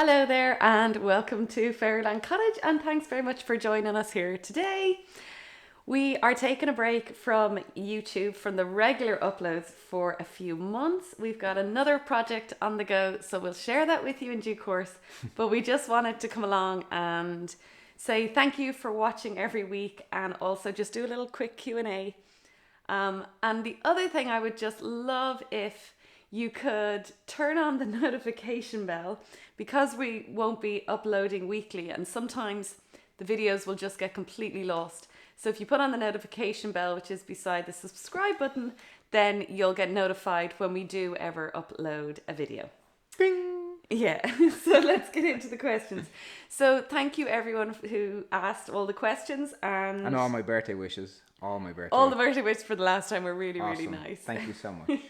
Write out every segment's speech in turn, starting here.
Hello there, and welcome to Fairyland Cottage, and thanks very much for joining us here today. We are taking a break from YouTube, from the regular uploads for a few months. We've got another project on the go, so we'll share that with you in due course. But we just wanted to come along and say thank you for watching every week, and also just do a little quick Q&A. And the other thing I would just love if you could turn on the notification bell, because we won't be uploading weekly and sometimes the videos will just get completely lost. So if you put on the notification bell, which is beside the subscribe button, then you'll get notified when we do ever upload a video. Bing. Yeah, so let's get into the questions. So thank you everyone who asked all the questions, And all my birthday wishes. All my birthday all the birthday wishes for the last time were really, really Awesome. nice. Thank you so much.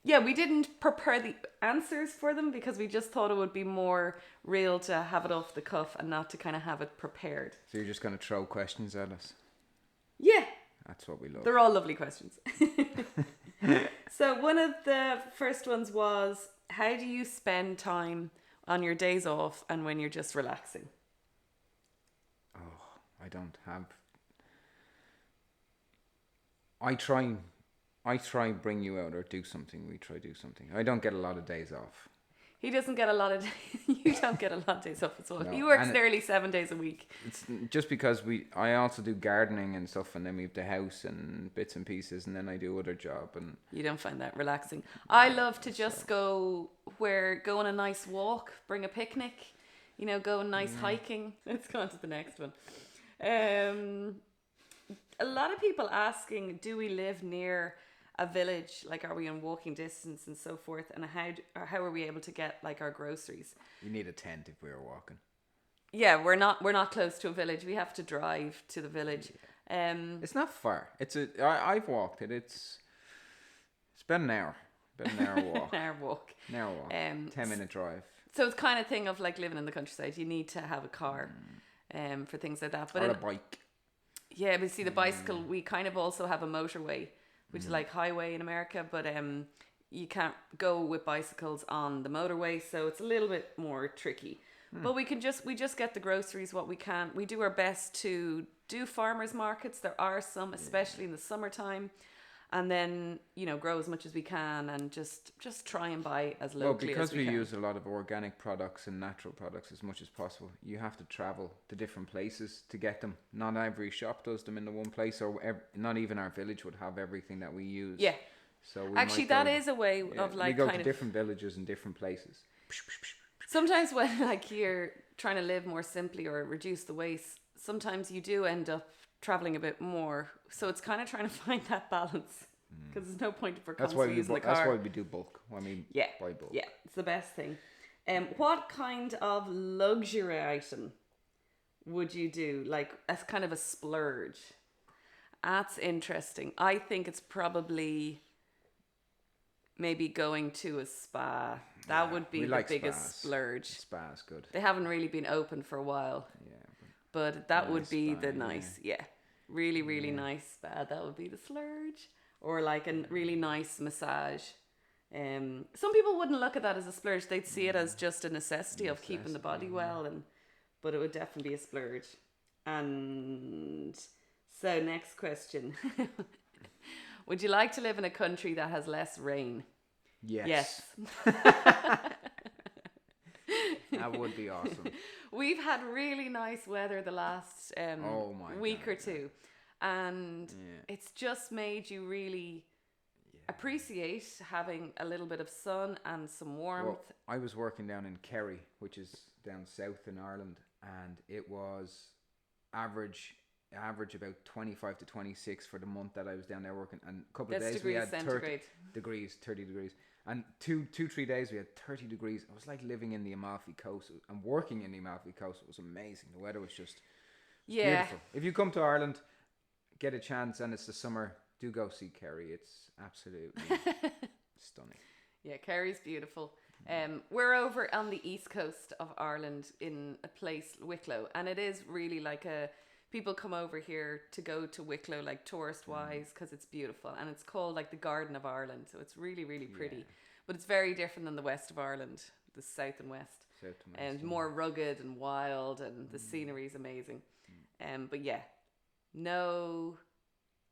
Yeah, we didn't prepare the answers for them because we just thought it would be more real to have it off the cuff and not to kind of have it prepared. So you're just going to throw questions at us? Yeah, That's what we love. they're all lovely questions. So one of the first ones was, how do you spend time on your days off and when you're just relaxing? I don't have... I try bring you out or do something. We try do something. I don't get a lot of days off. He doesn't get a lot of you don't get a lot of days off as well. No, He works and nearly 7 days a week. It's just because I also do gardening and stuff, and then we have the house and bits and pieces, and then I do other job. And You don't find that relaxing. I love to just go on a nice walk, bring a picnic, go nice hiking. Let's go on to the next one. A lot of people asking, do we live near a village? Like, are we in walking distance and so forth? And how are we able to get like our groceries? you need a tent if we were walking. Yeah, we're not close to a village. We have to drive to the village. It's not far. I've walked it. It's about an hour. About an hour walk. An hour walk. An hour walk. 10-minute drive. So it's kind of thing of like living in the countryside. You need to have a car, for things like that. But Or a bike. yeah, but see the bicycle, we kind of also have a motorway, which is like highway in America, but you can't go with bicycles on the motorway, so it's a little bit more tricky. But we just get the groceries what we can. We do our best to do farmers markets. There are some, especially in the summertime. And then, grow as much as we can and just try and buy as locally because as we can. use a lot of organic products and natural products as much as possible, you have to travel to different places to get them. Not every shop does them in the one place, or not even our village would have everything that we use. Yeah. So Actually, that is a way of like we go kind to of different villages and different places. sometimes when like you're trying to live more simply or reduce the waste, sometimes you do end up traveling a bit more. So it's kind of trying to find that balance, because there's no point for constantly using the car. That's why we do bulk. Yeah, buy bulk. yeah, it's the best thing. What kind of luxury item would you do, like as kind of a splurge? That's interesting. I think it's probably maybe going to a spa. That would be we the like biggest spas. splurge. Spa's good. They haven't really been open for a while, Yeah. but that would Nice be spa, the yeah. nice, yeah, really, really nice spa. That would be the splurge, or like a really nice massage. Some people wouldn't look at that as a splurge. They'd see it as just a necessity of keeping the body well, but it would definitely be a splurge. And so, next question: would you like to live in a country that has less rain? Yes. That would be awesome. We've had really nice weather the last Oh my week God, or two, and Yeah. it's just made you really appreciate having a little bit of sun and some warmth. Well, I was working down in Kerry, which is down south in Ireland, and it was average about 25 to 26 for the month that I was down there working, and a couple of That's days we degrees had 30 centigrade. degrees, 30 degrees, and 3 days we had 30 degrees. It was like living in the Amalfi Coast and working in the Amalfi Coast. It was amazing. The weather was just Yeah, beautiful. If you come to Ireland, get a chance, and it's the summer, do go see Kerry. It's absolutely stunning. yeah, Kerry's beautiful. We're over on the east coast of Ireland in a place, Wicklow, and it is really like people come over here to go to Wicklow, like tourist wise, because it's beautiful, and it's called like the Garden of Ireland, so it's really, really pretty. But it's very different than the west of Ireland. the south and west. South and And west, more rugged and wild, and the scenery is amazing. But yeah, no,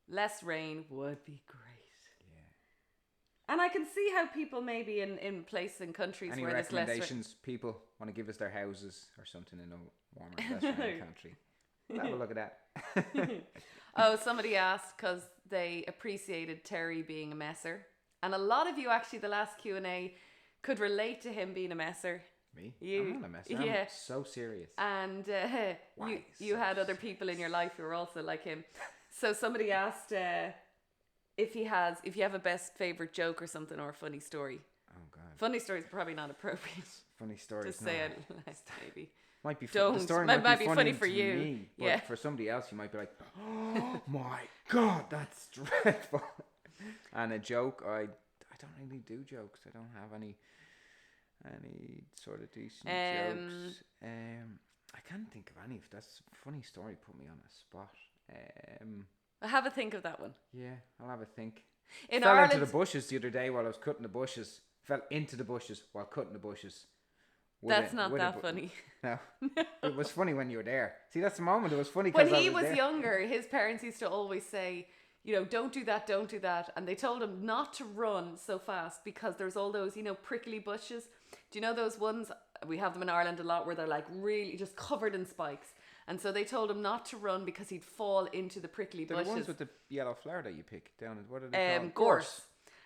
less rain would be great. Yeah. And I can see how people maybe in places and countries Any where there's less rain. recommendations? People want to give us their houses or something in a warmer, less rainy country. We'll have a look at that. Oh, somebody asked because they appreciated Terry being a messer, and a lot of you actually the last Q&A could relate to him being a messer. Me? You- I'm not a messer. yeah. I'm so serious. And Why you so had other people in your life who were also like him. So somebody asked if you have a best favorite joke or something or a funny story. Oh God. Funny story is probably not appropriate. Funny story. Just say it less, maybe. Might be Don't. The story Might might be be funny for to you. me, but Yeah. for somebody else, you might be like, "Oh my God, that's dreadful." And a joke, I don't really do jokes. I don't have any sort of decent jokes. I can't think of any. If that's a funny story, put me on a spot. Have a think of that one. Yeah, I'll have a think. In Fell Ireland, into the bushes the other day while I was cutting the bushes. Fell into the bushes while cutting the bushes. that's not that funny. No, it was funny when you were there. See, that's the moment. It was funny When because he I was was there. younger, his parents used to always say, you know, don't do that, and they told him not to run so fast because there's all those, you know, prickly bushes. Do you know those ones? We have them in Ireland a lot where they're like really just covered in spikes. And so they told him not to run because he'd fall into the prickly They're bushes. the ones with the yellow flower that you pick down. What are they called? Gorse.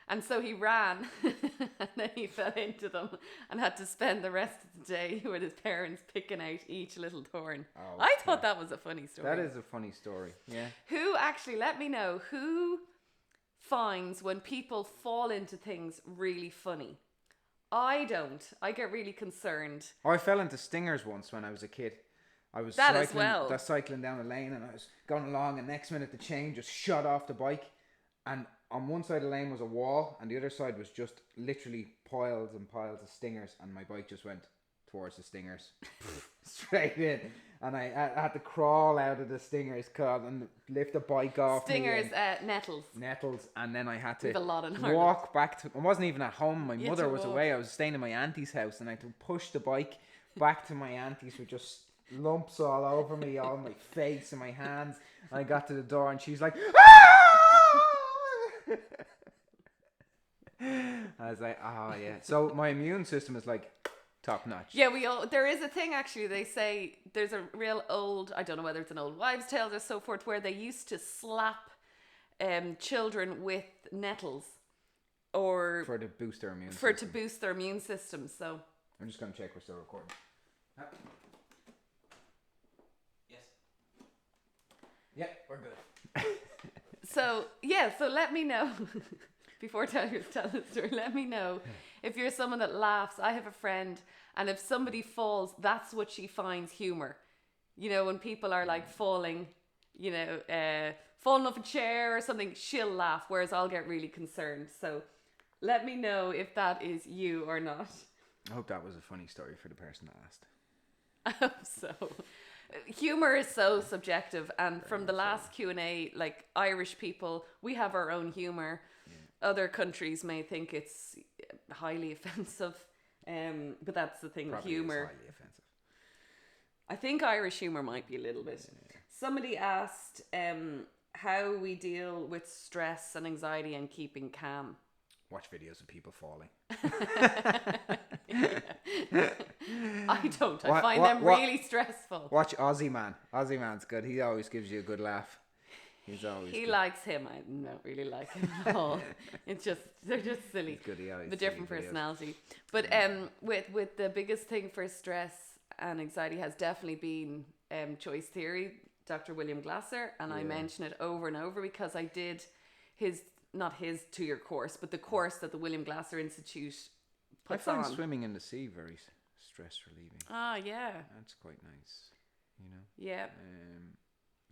And so he ran and then he fell into them and had to spend the rest of the day with his parents picking out each little thorn. Oh, I thought that was a funny story. That is a funny story. Yeah. Who actually, let me know, who finds when people fall into things really funny? I don't. I get really concerned. Oh, I fell into stingers once when I was a kid. I was That as cycling, well. cycling down a lane and I was going along and next minute the chain just shot off the bike and on one side of the lane was a wall and the other side was just literally piles and piles of stingers and my bike just went towards the stingers straight in and I had to crawl out of the stingers and lift the bike off Stingers, me and nettles. and then I had We've to a lot in Ireland. walk back to I wasn't even at home, my You had mother to was walk. away, I was staying in my auntie's house and I had to push the bike back to my auntie's with just lumps all over me, all my face and my hands. And I got to the door and she's like, "Ah!" I was like, oh yeah. So my immune system is like top notch. Yeah, there is a thing actually, they say there's a real old, I don't know whether it's an old wives' tale or so forth, where they used to slap children with nettles or For to boost their immune to system. boost their immune system. So I'm just gonna check we're still recording. Yes. Yeah, we're good. So let me know before telling the story. Let me know if you're someone that laughs. I have a friend, and if somebody falls, that's what she finds humor. You know, when people are like falling, you know, falling off a chair or something, she'll laugh, whereas I'll get really concerned. So let me know if that is you or not. I hope that was a funny story for the person that asked. I hope so. Humor is so subjective, and from the last Q&A, like Irish people, we have our own humor. Other countries may think it's highly offensive, but that's the thing with Probably humor. is highly offensive. I think Irish humor might be a little bit. Somebody asked how we deal with stress and anxiety and keeping calm. Watch videos of people falling. I don't. I find them really stressful. Watch Aussie Man. Aussie Man's good. He always gives you a good laugh. He's always He good. likes him. I don't really like him at all. It's just they're just silly. He's good. He always The different silly videos. personality. But with the biggest thing for stress and anxiety has definitely been choice theory, Dr. William Glasser, and I mention it over and over because I did not his 2-year course, but the course that the William Glasser Institute I puts find on. swimming in the sea very stress relieving. Ah, yeah. That's quite nice. You know. Yeah.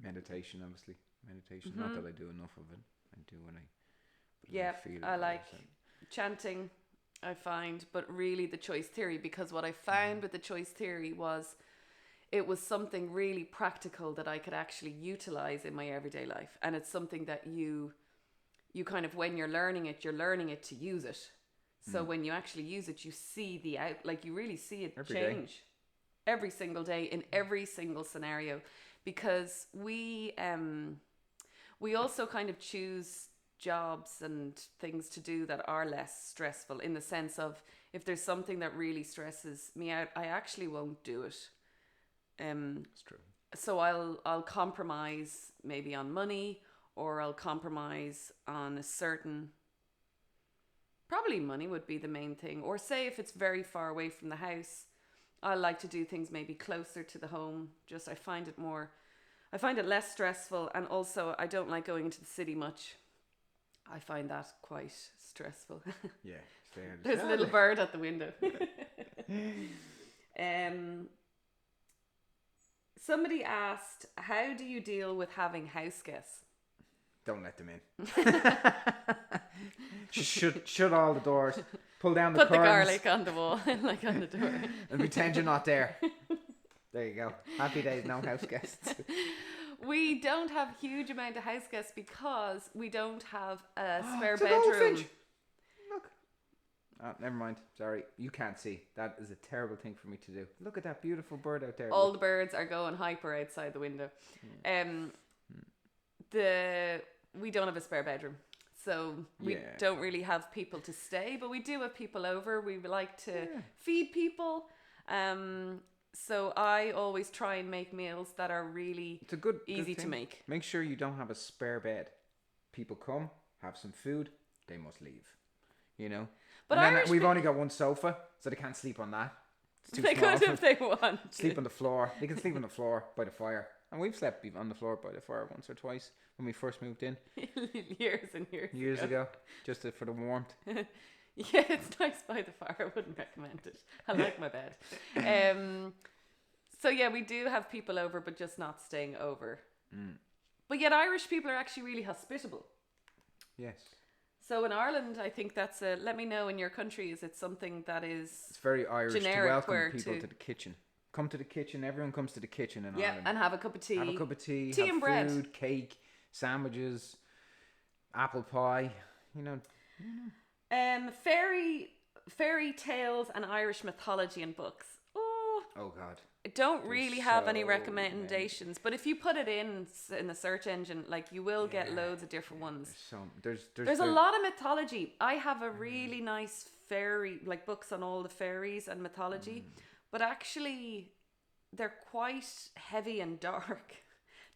Meditation, obviously. Meditation. Not that I do enough of it. I do when I. Yeah, feel it I all like the time. chanting, I find, but really the choice theory, because what I found with the choice theory was it was something really practical that I could actually utilize in my everyday life. And it's something that you kind of, when you're learning it to use it. So when you actually use it, you see the out, like you really see it Every day. change every single day in every single scenario, because we also kind of choose jobs and things to do that are less stressful, in the sense of, if there's something that really stresses me out, I actually won't do it. It's true. So I'll compromise maybe on money, or I'll compromise on a certain, probably money would be the main thing. Or say if it's very far away from the house, I like to do things maybe closer to the home. Just I find it less stressful, and also I don't like going into the city much. I find that quite stressful. Yeah. There's a little bird at the window. Somebody asked, how do you deal with having house guests? Don't let them in. Shut all the doors. Pull down the Put the curtains. garlic on the wall, like on the door. And pretend you're not there. There you go. Happy days, no house guests. We don't have a huge amount of house guests because we don't have a spare It's a bedroom. goldfinch. Look. Oh, never mind. Sorry. You can't see. That is a terrible thing for me to do. Look at that beautiful bird out there. All the birds are going hyper outside the window. We don't have a spare bedroom, so we don't really have people to stay, but we do have people over. We like to feed people. So I always try and make meals that are really It's a good easy thing. to make. Make sure you don't have a spare bed. People come, have some food, they must leave. You know? But and then Irish we've only got one sofa, so they can't sleep on that. It's too They small. could if they want. Sleep on the floor. They can sleep on the floor by the fire. And we've slept on the floor by the fire once or twice when we first moved in Years and years ago, just for the warmth. Yeah, it's nice by the fire. I wouldn't recommend it. I like my bed. So yeah, we do have people over, but just not staying over. But yet Irish people are actually really hospitable. Yes. So in Ireland, I think that's a, let me know in your country, is it something that is It's very Irish generic, to welcome where people to- to the kitchen. Come to the kitchen. Everyone comes to the kitchen in yeah, Ireland. and have a cup of tea. Have a cup of tea. Tea have and bread. food, cake, sandwiches, apple pie. You know. Fairy tales and Irish mythology and books. Oh, Oh God. I don't really have any so recommendations, but if you put it in the search engine, like, you will get loads of different ones. There's There's a lot of mythology. I have a really nice fairy, like, books on all the fairies and mythology, but actually they're quite heavy and dark.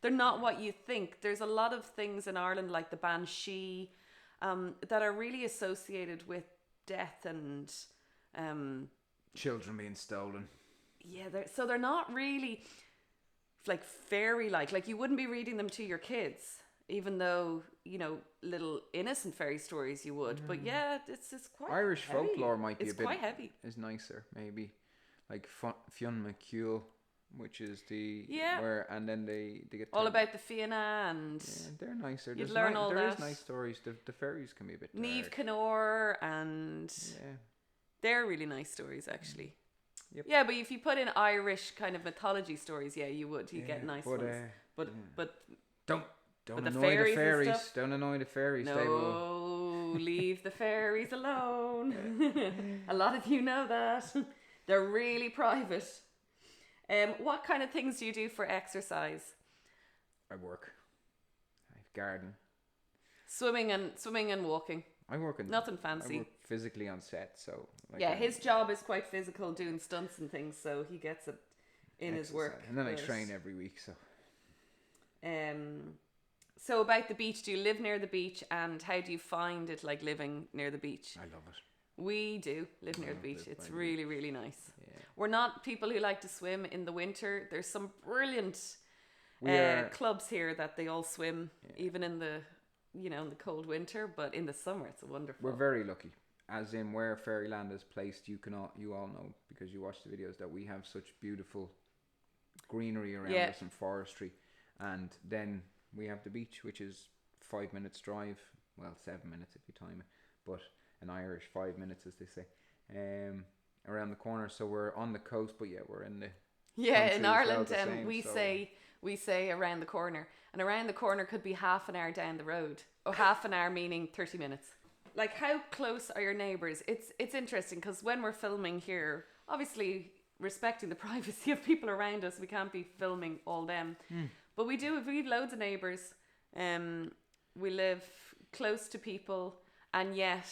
They're not what you think. There's a lot of things in Ireland, like the Banshee, that are really associated with death and children being stolen. yeah, they're not really like fairy like you wouldn't be reading them to your kids, even though, you know, little innocent fairy stories you would. But yeah, it's quite Irish heavy. folklore might be it's a bit quite heavy. is nicer, maybe, like Fionn McCule, which is the Yeah. where, and then they get All turned- about the Fianna and Yeah, they're nicer. you'd learn all there is that. nice stories. The fairies can be a bit Neve dark. Canor, and Yeah. they're really nice stories actually. Yep. Yeah, but if you put in Irish kind of mythology stories, yeah, you get nice but, ones. But Don't But the annoy fairies the and fairies. stuff? Don't annoy the fairies. They will. no, leave the fairies alone. A lot of you know that. They're really private. What kind of things do you do for exercise? I work. I garden. Swimming and walking. I work in Nothing I fancy. work physically on set, so like, Yeah, his job is quite physical, doing stunts and things, so he gets it in his work. exercise. And then I but- train every week. So So about the beach, do you live near the beach, and how do you find it, like, living near the beach? I love it. We do live near the beach. live It's by the really, really nice. Yeah. We're not people who like to swim in the winter. There's some brilliant We are- clubs here that they all swim, even in the, you know, in the cold winter. But in the summer, it's wonderful. We're very lucky, as in where Fairyland is placed. You all know, because you watch the videos, that we have such beautiful greenery around Yeah. us and forestry, and then we have the beach, which is 5 minutes drive. Well, 7 minutes if you time it, but an Irish 5 minutes, as they say, around the corner. So we're on the coast, but yeah, we're in the Yeah, country in as well, Ireland, the same, so- we say around the corner, and around the corner could be half an hour down the road, or half an hour meaning 30 minutes. like how close are your neighbors? It's interesting because when we're filming here, obviously respecting the privacy of people around us, we can't be filming all them. But we have loads of neighbors. We live close to people and yet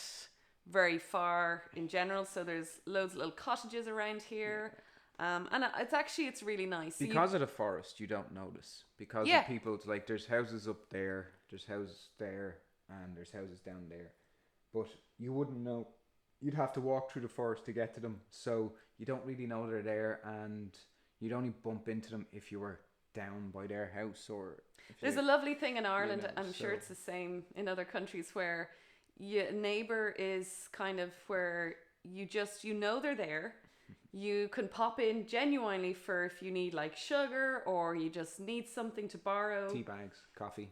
very far in general. So there's loads of little cottages around here. And it's really nice. Because of the forest, you don't notice. Because of people, it's like there's houses up there, there's houses there, and there's houses down there. But you wouldn't know. You'd have to walk through the forest to get to them. So you don't really know they're there, and you'd only bump into them if you were down by their house or... There's a lovely thing in Ireland, I'm sure it's the same in other countries, where your neighbour is kind of where you know they're there. You can pop in genuinely for if you need like sugar or you just need something to borrow. Tea bags, coffee.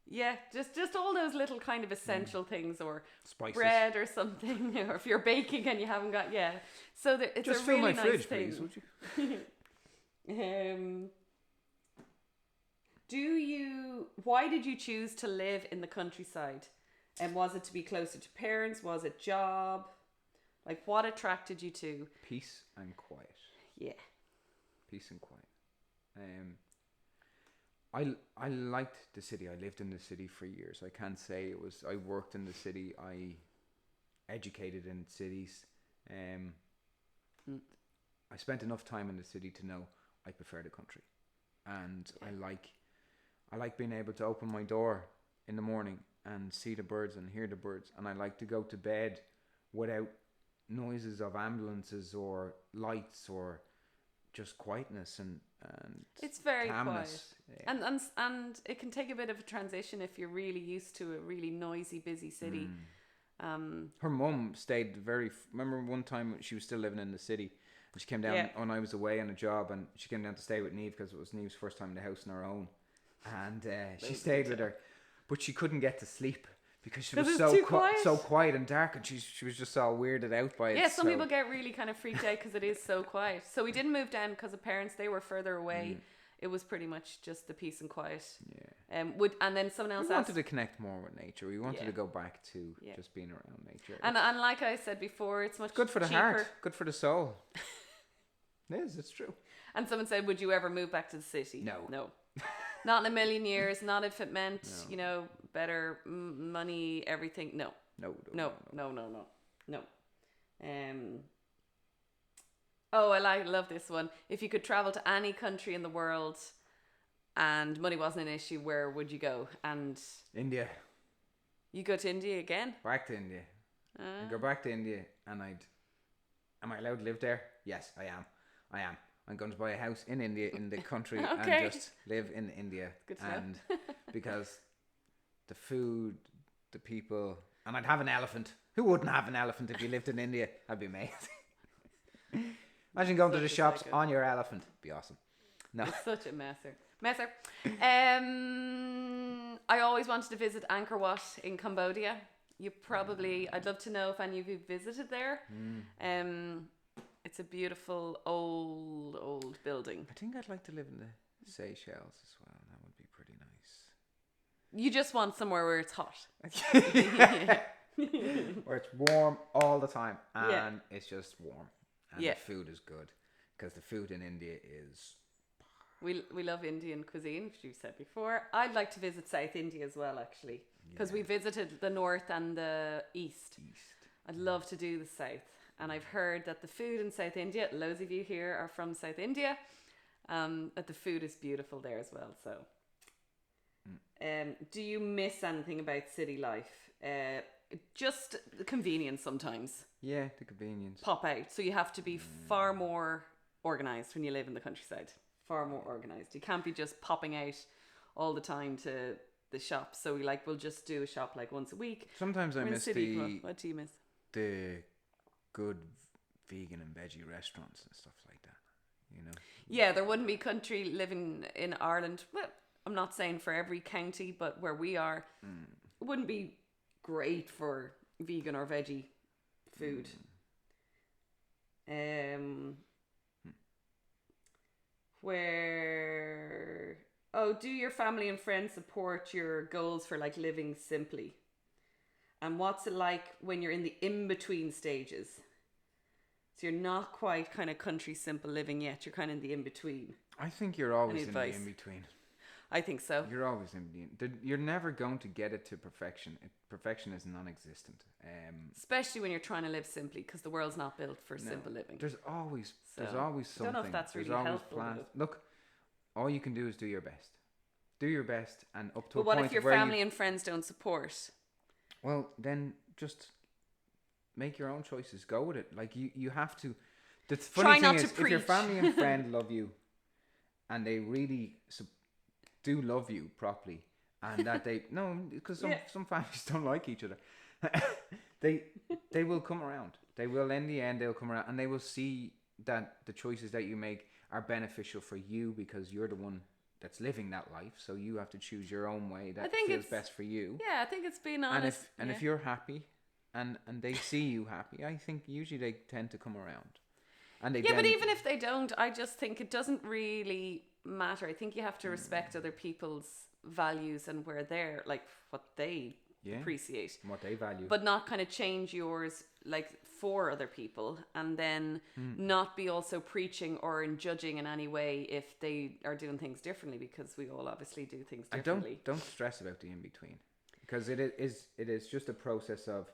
Yeah, just all those little kind of essential things, or spices, bread or something, or if you're baking and you haven't got So it's just a fill really my nice fridge, thing. please, would you? Why did you choose to live in the countryside? And was it to be closer to parents? Was it job? Like, what attracted you to? Peace and quiet. Yeah. Peace and quiet. I liked the city. I lived in the city for years. I can't say it was... I worked in the city. I educated in cities. I spent enough time in the city to know I prefer the country. And I like being able to open my door in the morning and see the birds and hear the birds. And I like to go to bed without noises of ambulances or lights or just quietness and it's very calmness. Quiet. And it can take a bit of a transition if you're really used to a really noisy, busy city. Her mum stayed remember one time she was still living in the city and she came down when I was away on a job, and she came down to stay with Niamh because it was Niamh's first time in the house on her own, and she stayed with her, but she couldn't get to sleep because she was so quiet and dark, and she was just all weirded out by it. Yeah, some people get really kind of freaked out because it is so quiet. So we didn't move down because of parents; they were further away. It was pretty much just the peace and quiet. Yeah. And then someone else wanted to connect more with nature. We wanted to go back to just being around nature. And like I said before, it's much good for the cheaper. heart, good for the soul. It is. It's true. And someone said, "Would you ever move back to the city?" No. Not in a million years. Not if it meant better money, everything. No. No. Oh, I love this one. If you could travel to any country in the world and money wasn't an issue, where would you go? And India. You go to India again? Back to India. I'd go back to India, and am I allowed to live there? Yes, I am. I'm going to buy a house in India, in the country, and just live in India. Good to know. Because the food, the people, and I'd have an elephant. Who wouldn't have an elephant if you lived in India? That'd be amazing. Imagine going to the shops on your elephant. Be awesome. No. It's such a messer. I always wanted to visit Angkor Wat in Cambodia. I'd love to know if any of you visited there. It's a beautiful old building. I think I'd like to live in the Seychelles as well. That would be pretty nice. You just want somewhere where it's hot. Where it's warm all the time and it's just warm. And the food is good, because the food in India is... We love Indian cuisine, which you've said before. I'd like to visit South India as well, actually, because we visited the north and the east. I'd love to do the south. And I've heard that the food in South India, loads of you here are from South India, that the food is beautiful there as well. So, do you miss anything about city life? Just the convenience sometimes. Yeah, the convenience. Pop out. So you have to be far more organised when you live in the countryside. Far more organised. You can't be just popping out all the time to the shop. So we'll just do a shop like once a week. Sometimes I miss What do you miss? The good vegan and veggie restaurants and stuff like that. Yeah, there wouldn't be country living in Ireland. Well, I'm not saying for every county, but where we are, it wouldn't be great for vegan or veggie food. Do your family and friends support your goals for like living simply? And what's it like when you're in the in-between stages? So you're not quite kind of country simple living yet. You're kind of in the in-between. I think you're always in the advice? in-between. I think so. You're always in between. You're never going to get it to perfection. Perfection is non-existent. Especially when you're trying to live simply, because the world's not built for simple living. There's always So, something. I don't know if that's really there's always helpful, plans. though. Look, all you can do is do your best. Do your best, and up to But a what point if your where family and friends don't support? well, then just make your own choices. Go with it. Like you have to. The funny Try thing not is, to if your preach. family and friend love you, and they really do love you properly, and that they no, because some families don't like each other. they will come around. They will, in the end, they'll come around, and they will see that the choices that you make are beneficial for you because you're the one that's living that life. So you have to choose your own way that think feels it's- best for you. Yeah, I think it's being honest. And if you're happy, and they see you happy, I think usually they tend to come around. And they but even if they don't, I just think it doesn't really matter. I think you have to respect other people's values and where they're like what they appreciate, what they value, but not kind of change yours like for other people, and then not be also preaching or in judging in any way if they are doing things differently, because we all obviously do things and differently. don't stress about the in between, because it is just a process of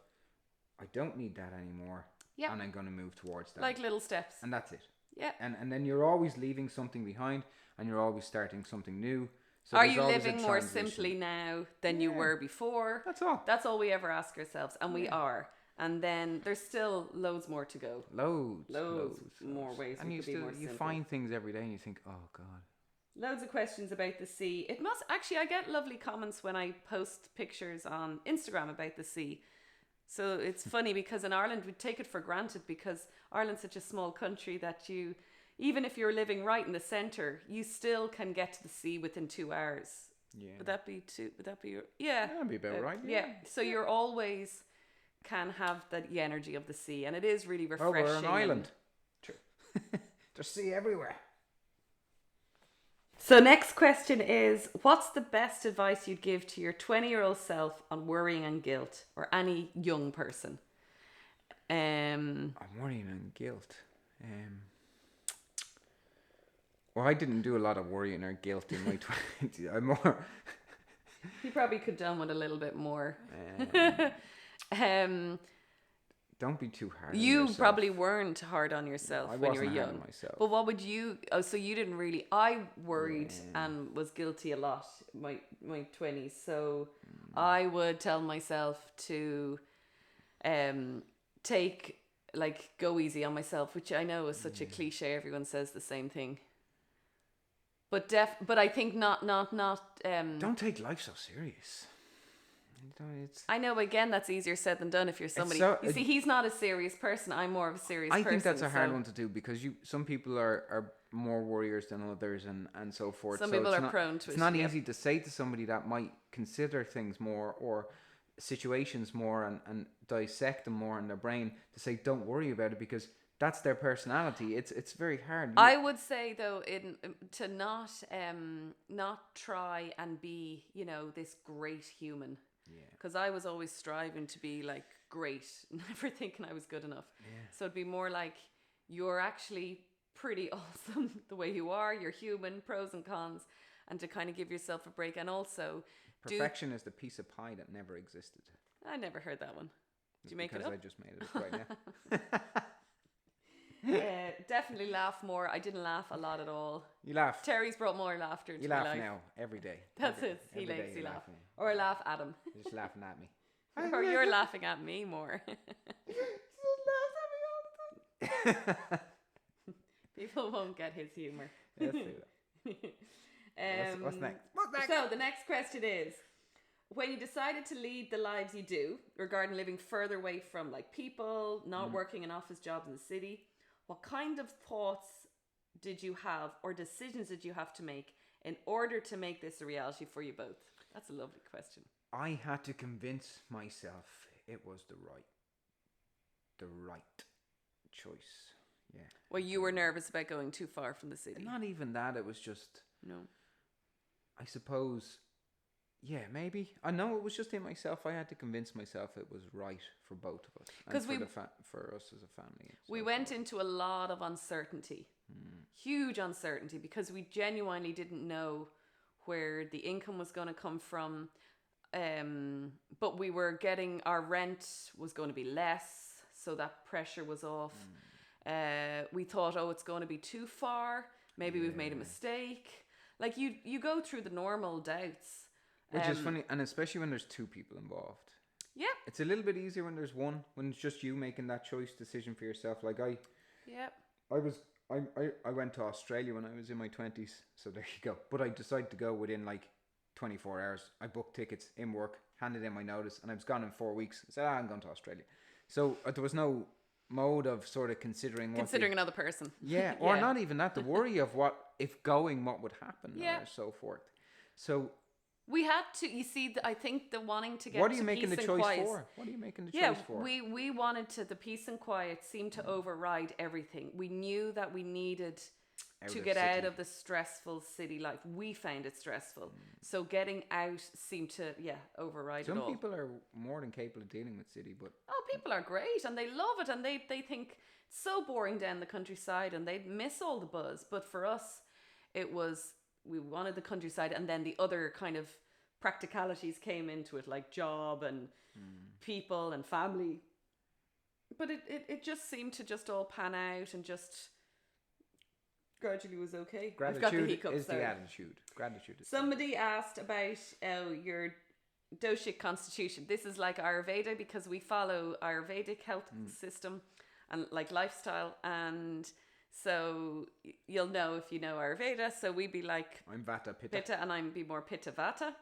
I don't need that anymore. Yep. And I'm going to move towards that. Like little steps. And that's it. Yeah. And then you're always leaving something behind, and you're always starting something new. So Are there's you always a living more transition. simply now than you were before? That's all. That's all we ever ask ourselves, and we are. And then there's still loads more to go. Loads more ways and we you could be more you simple. find things every day, and you think, oh God. Loads of questions about the sea. It must actually, I get lovely comments when I post pictures on Instagram about the sea. So it's funny because in Ireland we take it for granted because Ireland's such a small country that you, even if you're living right in the centre, you still can get to the sea within 2 hours. Yeah. Would that be your, yeah. That'd be about right. Yeah. So you're always can have the energy of the sea, and it is really Oh, refreshing. we're an island. There's sea everywhere. So next question is, what's the best advice you'd give to your 20-year-old self on worrying and guilt, or any young person? I'm worrying and guilt. Well, I didn't do a lot of worrying or guilt in my 20s. I'm more. You probably could done with a little bit more. Don't be too hard. on You yourself. probably weren't hard on yourself I when you were wasn't hard on young. myself. But what would you? Oh, so you didn't really. I worried and was guilty a lot my 20s. So I would tell myself to, go easy on myself, which I know is such a cliche. Everyone says the same thing. But I think not. Don't take life so serious. It's, I know, again, that's easier said than done if you're somebody. You see, he's not a serious person. I'm more of a serious person. I think that's a hard one to do because some people are more warriors than others and so forth. Some so people it's are not, prone to it. It's not easy to say to somebody that might consider things more or situations more and dissect them more in their brain to say don't worry about it because that's their personality. It's very hard. I would say though, to not try and be this great human. Yeah. Because I was always striving to be like great, never thinking I was good enough. Yeah. So it'd be more like you're actually pretty awesome the way you are. You're human, pros and cons, and to kind of give yourself a break. And also, perfection is the piece of pie that never existed. I never heard that one. Did you make it up? Because I just made it up right now. Definitely laugh more. I didn't laugh a lot at all. You laugh. Terry's brought more laughter into You my laugh life. now every day. That's it. He Every day likes you you laugh. laughing. Or laugh at him. You're just laughing at me. Or you're laughing at me more. People won't get his humour. Let's do that. What's next? So the next question is, when you decided to lead the lives you do, regarding living further away from people, not working an office job in the city, what kind of thoughts did you have or decisions did you have to make in order to make this a reality for you both? That's a lovely question. I had to convince myself it was the right choice. Yeah. Well, you were nervous about going too far from the city. Not even that. It was just. No. I suppose Yeah, maybe. I know it was just in myself. I had to convince myself it was right for both of us. 'Cause and for us as a family. and We so went forth. into a lot of uncertainty, huge uncertainty, because we genuinely didn't know where the income was going to come from. But we were getting, our rent was going to be less, so that pressure was off. We thought, oh, it's going to be too far. Maybe we've made a mistake. Like you go through the normal doubts. Which is funny, and especially when there's two people involved. Yeah. It's a little bit easier when there's one, when it's just you making that choice decision for yourself. Like I went to Australia when I was in my 20s, so there you go. But I decided to go within like 24 hours. I booked tickets in work, handed in my notice, and I was gone in 4 weeks. I said, I'm going to Australia. So there was no mode of sort of considering another person. Yeah, or not even that. The worry of what would happen, Yeah. or so forth. So we had to. You see, I think the wanting to get. What are you to making the peace and choice quiet, for? What are you making the choice for? we wanted to. The peace and quiet seemed to override everything. We knew that we needed to get out of the stressful city life. We found it stressful, so getting out seemed to override it all. Some people are more than capable of dealing with city, but People are great and they love it, and they think it's so boring down the countryside and they'd miss all the buzz. But for us, it was, we wanted the countryside, and then the other kind of practicalities came into it, like job and people and family. But it just seemed to just all pan out and just gradually was okay. I've got the hiccups, is the attitude. Gratitude is Somebody asked about your Doshik constitution. This is like Ayurveda, because we follow Ayurvedic health system and like lifestyle, and so you'll know if you know Ayurveda. So we be like, I'm Vata Pitta. and I'm be more Pitta Vata.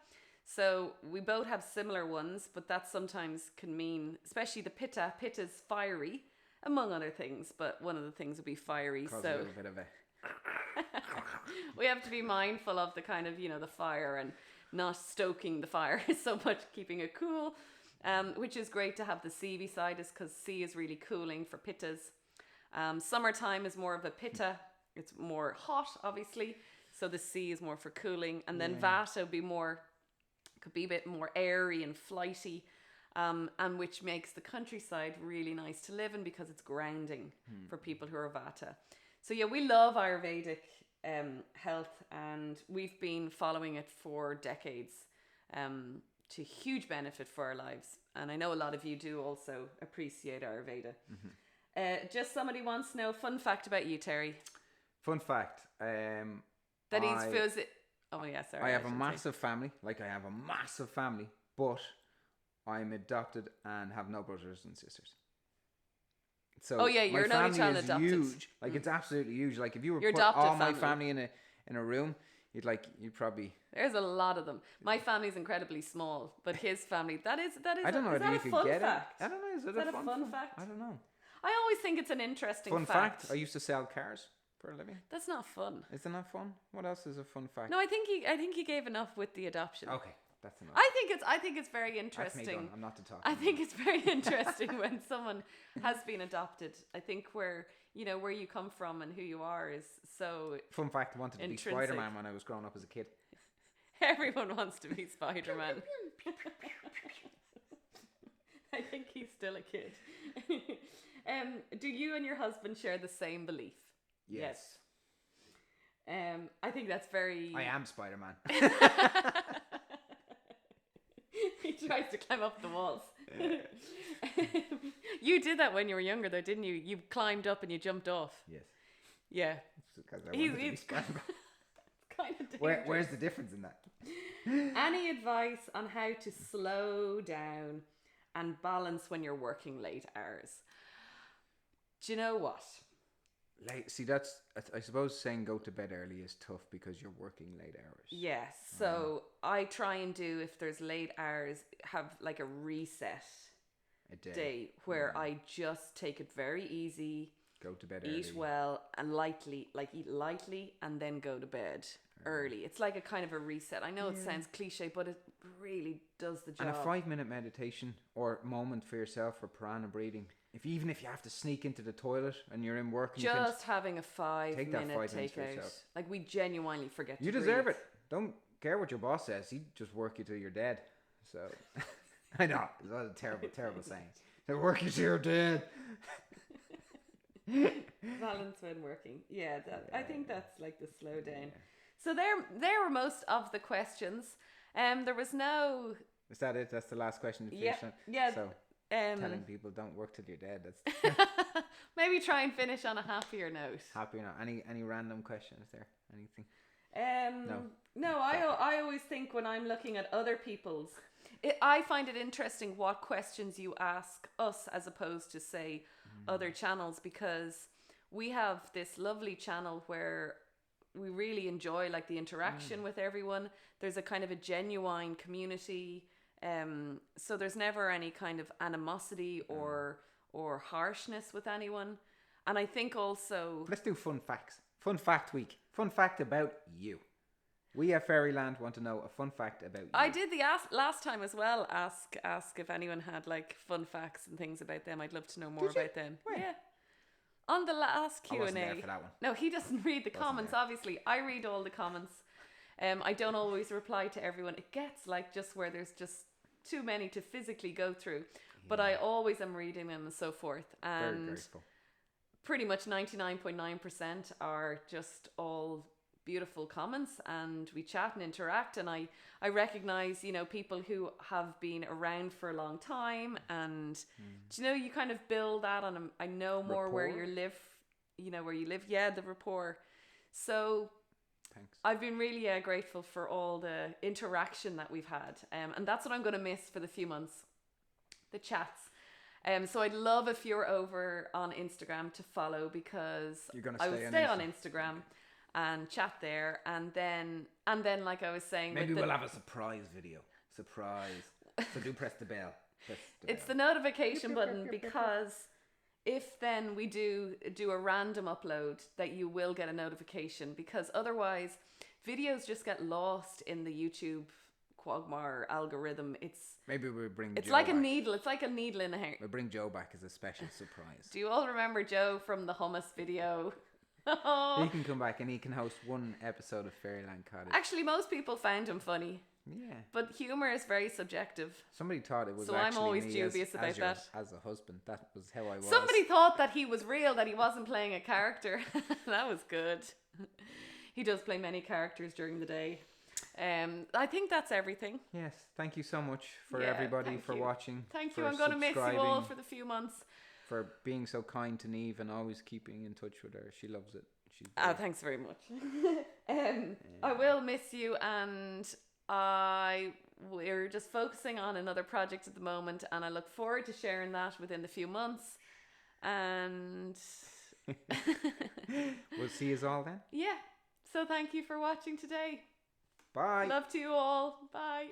So we both have similar ones, but that sometimes can mean, especially the Pitta. Pitta's fiery, among other things, but one of the things would be fiery. Cause so a little bit of a we have to be mindful of the kind of, the fire, and not stoking the fire so much, keeping it cool, which is great to have the sea beside us, because sea is really cooling for pittas. Summertime is more of a pitta. It's more hot, obviously, so the sea is more for cooling. And then Vata could be a bit more airy and flighty, and which makes the countryside really nice to live in, because it's grounding for people who are Vata. So yeah, we love Ayurvedic health, and we've been following it for decades, to huge benefit for our lives. And I know a lot of you do also appreciate Ayurveda. Just somebody wants to know, fun fact about you, Terry. fun fact. That he's feels it. Oh yeah, sorry. I have a massive family. Like, I have a massive family, but I'm adopted and have no brothers and sisters. So you're an only child adopted. Huge. Like, it's absolutely huge. Like, if you were Your put adopted all my family. family in a room, you'd probably. There's a lot of them. My family's incredibly small, but his family, that is. I don't know if you could get fact? it. I don't know. Is that a fun fact? I don't know. I always think it's an interesting Fun fact. I used to sell cars for a living. That's not fun. Is that not fun? What else is a fun fact? No, I think he gave enough with the adoption. Okay, that's enough. I think it's very That's me interesting. done. I'm not to talk. I think it's very interesting when someone has been adopted. I think where you come from and who you are is so. Fun fact: I wanted to be intrinsic. Spider-Man when I was growing up as a kid. Everyone wants to be Spider-Man. I think he's still a kid. Do you and your husband share the same belief? Yes. I think that's very. I am Spider-Man. He tries to climb up the walls. You did that when you were younger, though, didn't you? You climbed up and you jumped off. Yes. Yeah. Because I wanted to be Spider-Man. Kind of dangerous. Where's the difference in that? Any advice on how to slow down and balance when you're working late hours? Do you know what? See, that's, I suppose saying go to bed early is tough because you're working late hours. Yes. So I try and do, if there's late hours, have like a reset day where I just take it very easy. Go to bed early. Eat well and lightly, like eat lightly and then go to bed early. It's like a kind of a reset. I know it sounds cliche, but it really does the job. And a 5-minute meditation or moment for yourself for prana breathing. Even if you have to sneak into the toilet and you're in work, and just having a 5-minute take that 5 minutes for takeout. yourself. Like, we genuinely forget. You to deserve breathe. it. Don't care what your boss says. He'd just work you till you're dead. So, I know. It's not a terrible, terrible saying. They'll work you till you're dead. Balance when working. Yeah, I think that's like the slow down. Yeah. So there were most of the questions. There was no... Is that it? That's the last question to finish on? Yeah. So, telling people don't work till you're dead. That's maybe try and finish on a happier note. Happier note. Any random questions there? Anything? No. I always think when I'm looking at other people's... I find it interesting what questions you ask us as opposed to, say, other channels, because we have this lovely channel where we really enjoy like the interaction with everyone. There's a kind of a genuine community, so there's never any kind of animosity or harshness with anyone. And I think also... Let's do fun facts. Fun fact week. Fun fact about you. We at Fairyland want to know a fun fact about you. I did the last time as well. Ask if anyone had like fun facts and things about them. I'd love to know more about them. When? Yeah. On the last Q&A. I wasn't there for that one. No, he doesn't read the comments, obviously. I read all the comments. I don't always reply to everyone. It gets like just where there's just too many to physically go through. But I always am reading them and so forth. And very grateful. Pretty much 99.9% are just all beautiful comments, and we chat and interact, and I recognize, you know, people who have been around for a long time, and do you know, you kind of build that on I know more rapport? where you live, yeah, the rapport. So thanks. I've been really grateful for all the interaction that we've had, and that's what I'm going to miss for the few months, the chats. So I'd love if you're over on Instagram to follow, because I would stay on Instagram and chat there, and then like I was saying, maybe we'll have a surprise video. Surprise. So do press the bell. It's the notification button, because if then we do a random upload, that you will get a notification, because otherwise videos just get lost in the YouTube quagmire algorithm. Maybe we'll bring it's Joe like back. a needle. It's like a needle in a hair. We'll bring Joe back as a special surprise. Do you all remember Joe from the hummus video? He can come back and he can host one episode of Fairyland Cottage. Actually, most people found him funny. Yeah. But humour is very subjective. Somebody thought it was so actually I'm always me dubious about that. As a husband. That was how I was. Somebody thought that he was real, that he wasn't playing a character. That was good. He does play many characters during the day. I think that's everything. Yes. Thank you so much for everybody for watching. Thank you. I'm going to miss you all for the few months. For being so kind to Niamh and always keeping in touch with her. She loves it. Thanks very much. I will miss you, and we're just focusing on another project at the moment, and I look forward to sharing that within the few months. And we'll see you all then. Yeah. So thank you for watching today. Bye. Love to you all. Bye.